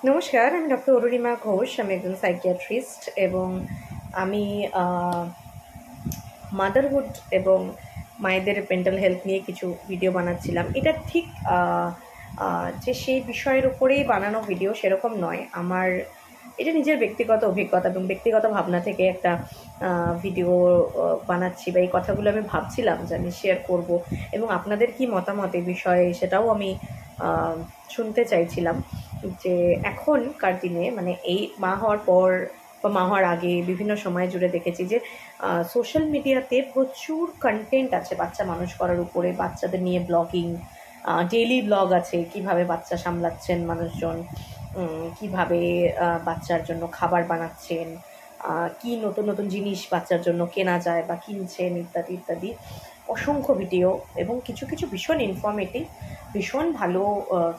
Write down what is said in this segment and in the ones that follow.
নমস্কার, আমি ডক্টর অরুণিমা ঘোষ। আমি একজন সাইকিয়াট্রিস্ট এবং আমি মাদারহুড এবং মায়েদের মেন্টাল হেলথ নিয়ে কিছু ভিডিও বানাচ্ছিলাম। এটা ঠিক যে সেই বিষয়ের উপরেই বানানো ভিডিও সেরকম নয়। আমার এটা নিজের ব্যক্তিগত অভিজ্ঞতা এবং ব্যক্তিগত ভাবনা থেকে একটা ভিডিও বানাচ্ছি, বা এই কথাগুলো আমি ভাবছিলাম যে আমি শেয়ার করব এবং আপনাদের কি মতামত এই বিষয়ে সেটাও আমি শুনতে চাইছিলাম। যে এখনকার দিনে মানে এই মা হওয়ার পর বা মা হওয়ার আগে বিভিন্ন সময় জুড়ে দেখেছি যে সোশ্যাল মিডিয়াতে প্রচুর কন্টেন্ট আছে বাচ্চা মানুষ করার উপরে, বাচ্চাদের নিয়ে ব্লগিং, ডেইলি ব্লগ আছে কিভাবে বাচ্চা সামলাচ্ছেন মানুষজন, কিভাবে বাচ্চার জন্য খাবার বানাচ্ছেন, কি নতুন নতুন জিনিস বাচ্চার জন্য কেনা যায় বা কিনছেন, ইত্যাদি ইত্যাদি অসংখ্য ভিডিও এবং কিছু কিছু ভীষণ ইনফরমেটিভ, ভীষণ ভালো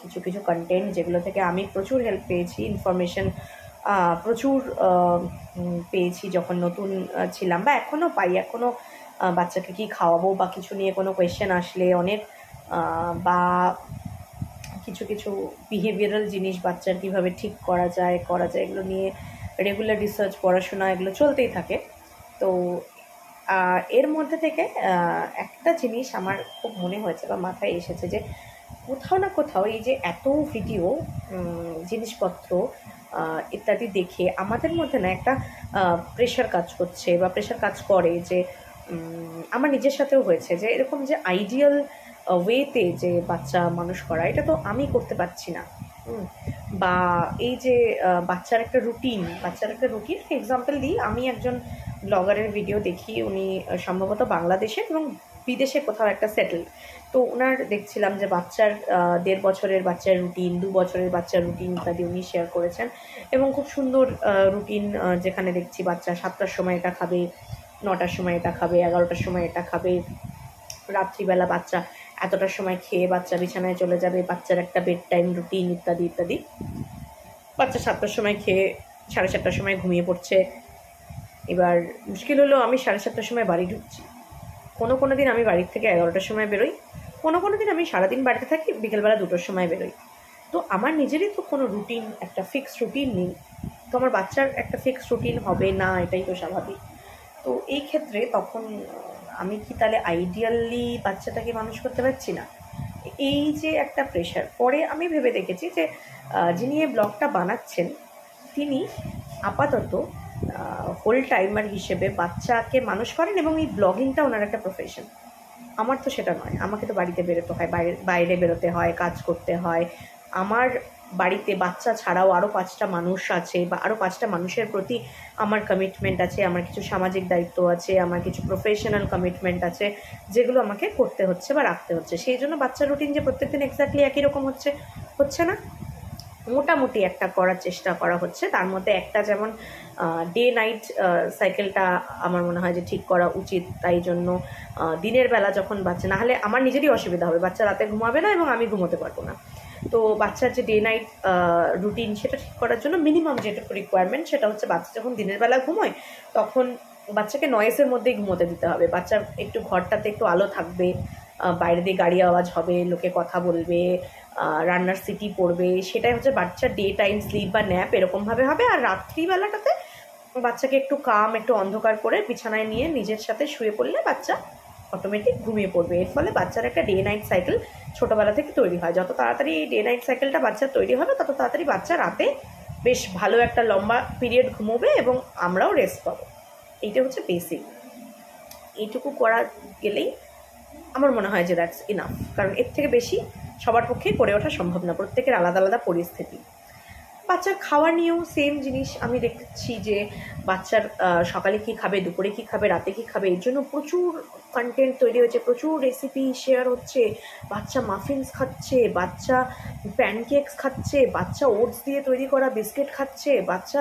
কিছু কিছু কন্টেন্ট যেগুলো থেকে আমি প্রচুর হেল্প পেয়েছি, ইনফরমেশন প্রচুর পেয়েছি যখন নতুন ছিলাম, বা এখনও পাই। এখনও বাচ্চাকে কী খাওয়াবো বা কিছু নিয়ে কোনো কোয়েশ্চেন আসলে অনেক বা কিছু কিছু বিহেভিয়ারাল জিনিস বাচ্চার কীভাবে ঠিক করা যায় এগুলো নিয়ে রেগুলার রিসার্চ, পড়াশোনা এগুলো চলতেই থাকে। তো এর মধ্যে থেকে একটা জিনিস আমার খুব মনে হয়েছে বা মাথায় এসেছে যে কোথাও না কোথাও এই যে এত ভিডিও, জিনিসপত্র ইত্যাদি দেখে আমাদের মধ্যে না একটা প্রেশার কাজ করছে বা প্রেশার কাজ করে যে আমার নিজের সাথেও হয়েছে যে এরকম যে আইডিয়াল ওয়েতে যে বাচ্চা মানুষ করা, এটা তো আমি করতে পারছি না। বা এই যে বাচ্চার একটা রুটিন এক্সাম্পল দিই। আমি একজন ব্লগারের ভিডিও দেখি, উনি সম্ভবত বাংলাদেশে এবং বিদেশে কোথাও একটা সেটেল। তো ওনার দেখছিলাম যে বাচ্চার 1.5 বছরের বাচ্চার রুটিন, 2 বছরের বাচ্চার রুটিন ইত্যাদি উনি শেয়ার করেছেন এবং খুব সুন্দর রুটিন, যেখানে দেখছি বাচ্চা 7টার সময় এটা খাবে, 9টার সময় এটা খাবে, 11টার সময় এটা খাবে, রাত্রিবেলা বাচ্চা এতটার সময় খেয়ে বাচ্চা বিছানায় চলে যাবে, বাচ্চার একটা বেড টাইম রুটিন ইত্যাদি ইত্যাদি। বাচ্চা 7টার সময় খেয়ে 7:30টার সময় ঘুমিয়ে পড়ছে। এবার মুশকিল হলো আমি 7:30টার সময় বাড়ি ঢুকছি। কোনো দিন আমি বাড়ির থেকে 11টার সময় বেরোই, কোনো দিন আমি সারাদিন বাড়িতে থাকি, বিকেলবেলা 2টোর সময় বেরোই। তো আমার নিজেরই তো কোনো রুটিন, একটা ফিক্সড রুটিন নেই। তো আমার বাচ্চার একটা ফিক্সড রুটিন হবে না, এটাই তো স্বাভাবিক। তো এই ক্ষেত্রে তখন আমি কি তাহলে আইডিয়ালি বাচ্চাটাকে মানুষ করতে পারছি না? এই যে একটা প্রেশার, পরে আমি ভেবে দেখেছি যে যিনি এই ব্লগটা বানাচ্ছেন তিনি আপাতত হোল টাইমার হিসেবে বাচ্চাকে মানুষ করেন এবং এই ব্লগিংটা ওনার একটা প্রফেশন। আমার তো সেটা নয়, আমাকে তো বাড়িতে বেরোতে হয়, বাইরে বেরোতে হয়, কাজ করতে হয়। আমার বাড়িতে বাচ্চা ছাড়াও আরও 5টা মানুষ আছে বা আরও 5টা মানুষের প্রতি আমার কমিটমেন্ট আছে, আমার কিছু সামাজিক দায়িত্ব আছে, আমার কিছু প্রফেশনাল কমিটমেন্ট আছে, যেগুলো আমাকে করতে হচ্ছে বা রাখতে হচ্ছে। সেই জন্য বাচ্চার রুটিন যে প্রত্যেকদিন এক্স্যাক্টলি একই রকম হচ্ছে না, মোটামুটি একটা করার চেষ্টা করা হচ্ছে। তার মধ্যে একটা যেমন ডে নাইট সাইকেলটা আমার মনে হয় যে ঠিক করা উচিত। তাই জন্য দিনের বেলা যখন বাচ্চা, না হলে আমার নিজেরই অসুবিধা হবে, বাচ্চা রাতে ঘুমাবে না এবং আমি ঘুমোতে পারবো না। তো বাচ্চার যে ডে নাইট রুটিন সেটা ঠিক করার জন্য মিনিমাম যেটুকু রিকোয়ারমেন্ট সেটা হচ্ছে বাচ্চা যখন দিনের বেলা ঘুমোয় তখন বাচ্চাকে নয়েসের মধ্যেই ঘুমোতে দিতে হবে। বাচ্চার একটু ঘরটাতে একটু আলো থাকবে, বাইরে দিয়ে গাড়ি আওয়াজ হবে, লোকে কথা বলবে, রান্নার সিটি পড়বে, সেটাই হচ্ছে বাচ্চার ডে টাইম স্লিপ বা ন্যাপ এরকমভাবে হবে। আর রাত্রিবেলাটাতে বাচ্চাকে একটু কাম, একটু অন্ধকার করে বিছানায় নিয়ে নিজের সাথে শুয়ে পড়লে বাচ্চা অটোমেটিক ঘুমিয়ে পড়বে। এর ফলে বাচ্চার একটা ডে নাইট সাইকেল ছোটোবেলা থেকে তৈরি হয়। যত তাড়াতাড়ি এই ডে নাইট সাইকেলটা বাচ্চার তৈরি হবে তত তাড়াতাড়ি বাচ্চা রাতে বেশ ভালো একটা লম্বা পিরিয়ড ঘুমোবে এবং আমরাও রেস্ট পাবো। এইটা হচ্ছে বেসিক। এইটুকু করা গেলেই আমার মনে হয় যে দ্যাটস ইনাফ, কারণ এর থেকে বেশি সবার পক্ষেই করে ওঠা সম্ভব না, প্রত্যেকের আলাদা আলাদা পরিস্থিতি। বাচ্চার খাওয়া নিয়েও সেম জিনিস আমি দেখছি যে বাচ্চার সকালে কী খাবে, দুপুরে কী খাবে, রাতে কী খাবে, এর জন্য প্রচুর কন্টেন্ট তৈরি হয়েছে, প্রচুর রেসিপি শেয়ার হচ্ছে। বাচ্চা মাফিনস খাচ্ছে, বাচ্চা প্যানকেকস খাচ্ছে, বাচ্চা ওটস দিয়ে তৈরি করা বিস্কিট খাচ্ছে, বাচ্চা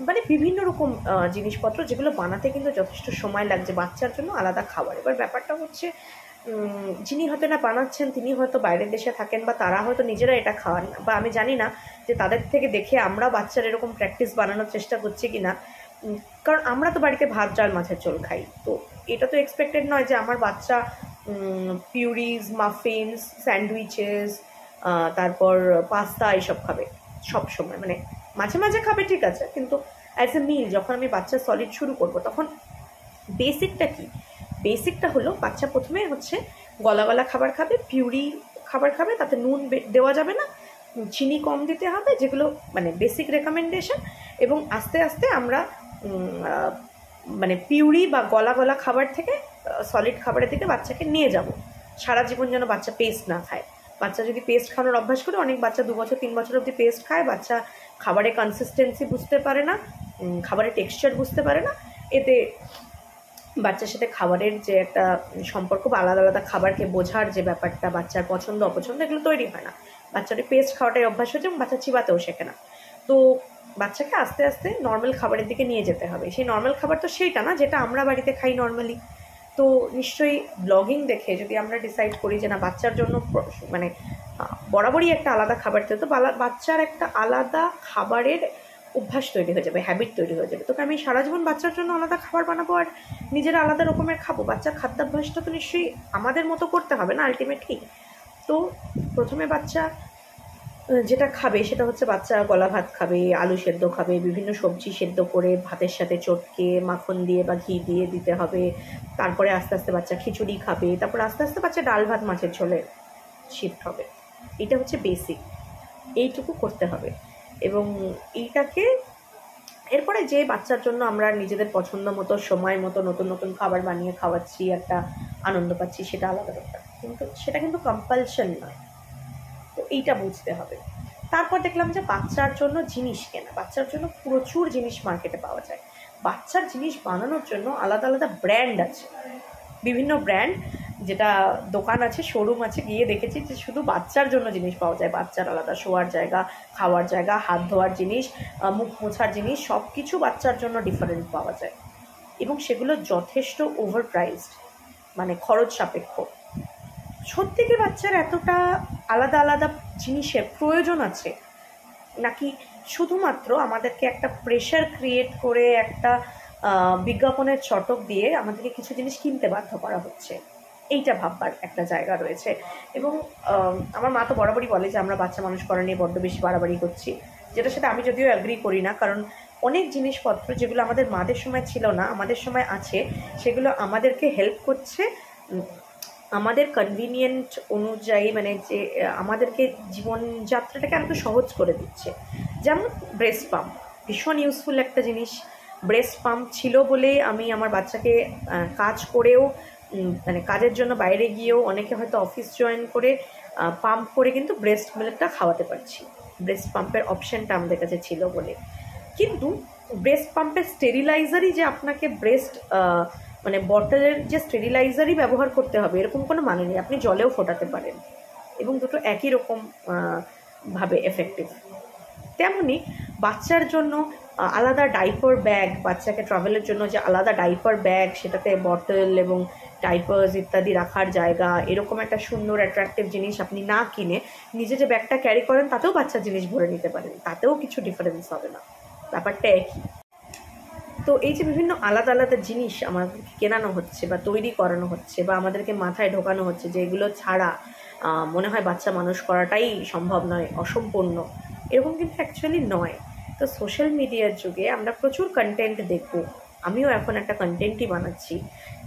মানে বিভিন্ন রকম জিনিসপত্র যেগুলো বানাতে কিন্তু যথেষ্ট সময় লাগছে, বাচ্চার জন্য আলাদা খাবার। এবার ব্যাপারটা হচ্ছে যিনি হয়তো না বানাচ্ছেন তিনি হয়তো বাইরের দেশে থাকেন বা তারা হয়তো নিজেরা এটা খাওয়ান না, বা আমি জানি না যে তাদের থেকে দেখে আমরা বাচ্চার এরকম প্র্যাকটিস বানানোর চেষ্টা করছি কি না। কারণ আমরা তো বাড়িতে ভাত ডাল মাছের ঝোল খাই, তো এটা তো এক্সপেক্টেড নয় যে আমার বাচ্চা পিউরিজ, মাফিনস, স্যান্ডউইচেস, তারপর পাস্তা এইসব খাবে। সব সময়, মানে মাঝে মাঝে খাবে ঠিক আছে, কিন্তু অ্যাজ এ মিল যখন আমি বাচ্চা সলিড শুরু করব তখন বেসিকটা কি, বেসিকটা হলো বাচ্চা প্রথমে হচ্ছে গলা গলা খাবার খাবে, পিউরি খাবার খাবে, তাতে নুন দেওয়া যাবে না, চিনি কম দিতে হবে, যেগুলো মানে বেসিক রেকমেন্ডেশন। এবং আস্তে আস্তে আমরা মানে পিউরি বা গলা গলা খাবার থেকে সলিড খাবারের দিকে বাচ্চাকে নিয়ে যাব। সারা জীবন যেন বাচ্চা পেস্ট না খায়। বাচ্চা যদি পেস্ট খাওয়ানোর অভ্যাস করে, অনেক বাচ্চা 2 বছর 3 বছর অবধি পেস্ট খায়, বাচ্চা খাবারের কনসিস্টেন্সি বুঝতে পারে না, খাবারের টেক্সচার বুঝতে পারে না, এতে বাচ্চার সাথে খাবারের যে একটা সম্পর্ক বা আলাদা আলাদা খাবারকে বোঝার যে ব্যাপারটা, বাচ্চার পছন্দ অপছন্দ এগুলো তৈরি হয় না। বাচ্চার পেস্ট খাওয়াটাই অভ্যাস হয়েছে এবং বাচ্চা চিবাতেও শেখে না। তো বাচ্চাকে আস্তে আস্তে নর্মাল খাবারের দিকে নিয়ে যেতে হবে। সেই নর্মাল খাবার তো সেইটা না যেটা আমরা বাড়িতে খাই নর্মালি। তো নিশ্চয়ই ব্লগিং দেখে যদি আমরা ডিসাইড করি যে না বাচ্চার জন্য মানে বরাবরই একটা আলাদা খাবার দিতে, তো বাচ্চার একটা আলাদা খাবারের অভ্যাস তৈরি হয়ে যাবে, হ্যাবিট তৈরি হয়ে যাবে। তোকে আমি সারা জীবন বাচ্চার জন্য আলাদা খাবার বানাবো আর নিজেরা আলাদা রকমের খাবো, বাচ্চার খাদ্যাভ্যাসটা তো নিশ্চয়ই আমাদের মতো করতে হবে না আলটিমেটলি। তো প্রথমে বাচ্চা যেটা খাবে সেটা হচ্ছে বাচ্চা গলা ভাত খাবে, আলু সেদ্ধ খাবে, বিভিন্ন সবজি সেদ্ধ করে ভাতের সাথে চটকে মাখন দিয়ে বা ঘি দিয়ে দিতে হবে। তারপরে আস্তে আস্তে বাচ্চা খিচুড়ি খাবে, তারপর আস্তে আস্তে বাচ্চা ডাল ভাত মাছের ঝোলে শিফট হবে। এটা হচ্ছে বেসিক, এইটুকু করতে হবে। এবং এইটাকে এরপরে যে বাচ্চার জন্য আমরা নিজেদের পছন্দ মতো সময় মতো নতুন নতুন খাবার বানিয়ে খাওয়াচ্ছি, একটা আনন্দ পাচ্ছি, সেটা আলাদা ব্যাপার, কিন্তু সেটা কিন্তু কম্পালশন নয়। তো এইটা বুঝতে হবে। তারপর দেখলাম যে বাচ্চার জন্য জিনিস কেনা, বাচ্চার জন্য প্রচুর জিনিস মার্কেটে পাওয়া যায়। বাচ্চার জিনিস বানানোর জন্য আলাদা আলাদা ব্র্যান্ড আছে, বিভিন্ন ব্র্যান্ড, যেটা দোকান আছে, শোরুম আছে, গিয়ে দেখেছি যে শুধু বাচ্চার জন্য জিনিস পাওয়া যায়। বাচ্চার আলাদা শোয়ার জায়গা, খাওয়ার জায়গা, হাত ধোয়ার জিনিস, মুখ মোছার জিনিস, সব কিছু বাচ্চার জন্য ডিফারেন্ট পাওয়া যায়। এবং সেগুলো যথেষ্ট ওভার প্রাইসড, মানে খরচ সাপেক্ষ। সত্যি কি বাচ্চার এতটা আলাদা আলাদা জিনিসের প্রয়োজন আছে, নাকি শুধুমাত্র আমাদেরকে একটা প্রেশার ক্রিয়েট করে একটা বিজ্ঞাপনের চটক দিয়ে আমাদেরকে কিছু জিনিস কিনতে বাধ্য করা হচ্ছে? এইটা ভাববার একটা জায়গা রয়েছে। এবং আমার মা তো বরাবরই বলে যে আমরা বাচ্চা মানুষ করা নিয়ে বড্ড বেশি বাড়াবাড়ি করছি, যেটার সাথে আমি যদিও অ্যাগ্রি করি না। কারণ অনেক জিনিসপত্র যেগুলো আমাদের মাদের সময় ছিল না, আমাদের সময় আছে, সেগুলো আমাদেরকে হেল্প করছে আমাদের কনভিনিয়েন্ট অনুযায়ী, মানে যে আমাদেরকে জীবনযাত্রাটাকে আরেকটু সহজ করে দিচ্ছে। যেমন ব্রেস্ট পাম্প, ভীষণ ইউজফুল একটা জিনিস। ব্রেস্ট পাম্প ছিল বলেই আমি আমার বাচ্চাকে কাজ করেও, মানে কাজের জন্য বাইরে গিয়েও, অনেকে হয়তো অফিস জয়েন করে পাম্প করে কিন্তু ব্রেস্ট মিল্কটা খাওয়াতে পারছি। ব্রেস্ট পাম্পের অপশানটা আমাদের কাছে ছিল বলে। কিন্তু ব্রেস্ট পাম্পের স্টেরিলাইজারই যে আপনাকে ব্রেস্ট মানে বটলের যে স্টেরিলাইজারই ব্যবহার করতে হবে এরকম কোনো মানে নেই। আপনি জলেও ফোটাতে পারেন এবং দুটো একই রকম ভাবে এফেক্টিভ। তেমনি বাচ্চার জন্য আলাদা ডাইপার ব্যাগ, বাচ্চাকে ট্রাভেলের জন্য যে আলাদা ডাইপার ব্যাগ, সেটাতে বটল এবং ডাইপার্স ইত্যাদি রাখার জায়গা, এরকম একটা সুন্দর অ্যাট্রাকটিভ জিনিস আপনি না কিনে নিজে যে ব্যাগটা ক্যারি করেন তাতেও বাচ্চার জিনিস ভরে নিতে পারেন, তাতেও কিছু ডিফারেন্স হবে না, ব্যাপারটা একই। তো এই যে বিভিন্ন আলাদা আলাদা জিনিস আমাদেরকে কেনানো হচ্ছে বা তৈরি করানো হচ্ছে বা আমাদেরকে মাথায় ঢোকানো হচ্ছে যে এগুলো ছাড়া মনে হয় বাচ্চা মানুষ করাটাই সম্ভব নয়, অসম্পূর্ণ, এরকম কিন্তু অ্যাকচুয়ালি নয়। তো সোশ্যাল মিডিয়ার যুগে আমরা প্রচুর কন্টেন্ট দেখব, আমিও এখন একটা কন্টেন্টই বানাচ্ছি,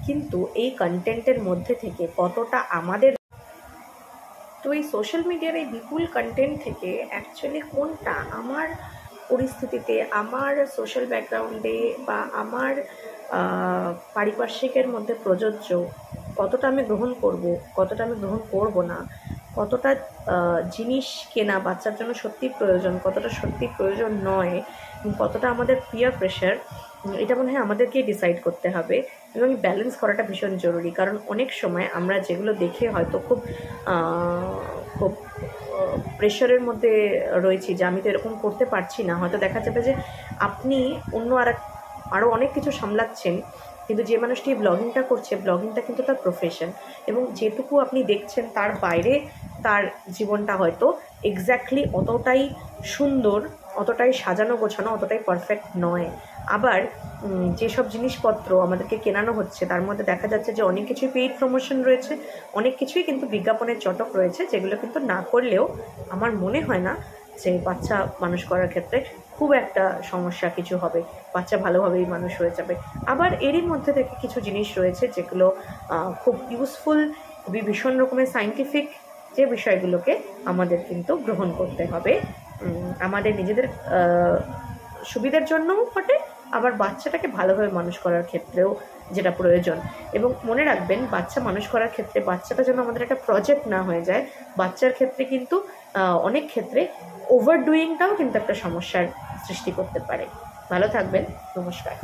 কিন্তু এই কন্টেন্টের মধ্যে থেকে কতটা আমাদের, তো এই সোশ্যাল মিডিয়ার এই বিপুল কন্টেন্ট থেকে অ্যাকচুয়ালি কোনটা আমার পরিস্থিতিতে, আমার সোশ্যাল ব্যাকগ্রাউন্ডে বা আমার পারিপার্শ্বিকের মধ্যে প্রযোজ্য, কতটা আমি গ্রহণ করব, কতটা আমি গ্রহণ করব না, কতটা জিনিস কেনা বাচ্চার জন্য সত্যি প্রয়োজন, কতটা সত্যি প্রয়োজন নয়, কতটা আমাদের পিয়ার প্রেশার, এটা মনে হয় আমাদেরকেই ডিসাইড করতে হবে। এবং ব্যালেন্স করাটা ভীষণ জরুরি। কারণ অনেক সময় আমরা যেগুলো দেখে হয়তো খুব খুব প্রেশারের মধ্যে রয়েছি যে আমি তো এরকম করতে পারছি না, হয়তো দেখা যাবে যে আপনি অন্য আরও অনেক কিছু সামলাচ্ছেন, কিন্তু যে মানুষটি ব্লগিংটা করছে, ব্লগিংটা কিন্তু তার প্রফেশন, এবং যেটুকু আপনি দেখছেন তার বাইরে তার জীবনটা হয়তো এক্স্যাক্টলি অতটাই সুন্দর, অতটাই সাজানো গোছানো, অতটাই পারফেক্ট নয়। আবার যেসব জিনিসপত্র আমাদেরকে কেনানো হচ্ছে তার মধ্যে দেখা যাচ্ছে যে অনেক কিছুই পেইড প্রমোশন রয়েছে, অনেক কিছুই কিন্তু বিজ্ঞাপনের চটক রয়েছে, যেগুলো কিন্তু না করলেও আমার মনে হয় না যে বাচ্চা মানুষ করার ক্ষেত্রে খুব একটা সমস্যা কিছু হবে, বাচ্চা ভালোভাবেই মানুষ হয়ে যাবে। আবার এরই মধ্যে থেকে কিছু জিনিস রয়েছে যেগুলো খুব ইউজফুল, খুবই ভীষণ রকমের সায়েন্টিফিক, যে বিষয়গুলোকে আমাদের কিন্তু গ্রহণ করতে হবে। আমাদের নিজেদের সুবিধার জন্যও ঘটে, আবার বাচ্চাটাকে ভালোভাবে মানুষ করার ক্ষেত্রেও যেটা প্রয়োজন। এবং মনে রাখবেন, বাচ্চা মানুষ করার ক্ষেত্রে বাচ্চাটা যেন আমাদের একটা প্রজেক্ট না হয়ে যায়। বাচ্চার ক্ষেত্রে কিন্তু অনেক ক্ষেত্রে ওভারডুইংটাও কিন্তু একটা সমস্যার সৃষ্টি করতে পারে। ভালো থাকবেন, নমস্কার।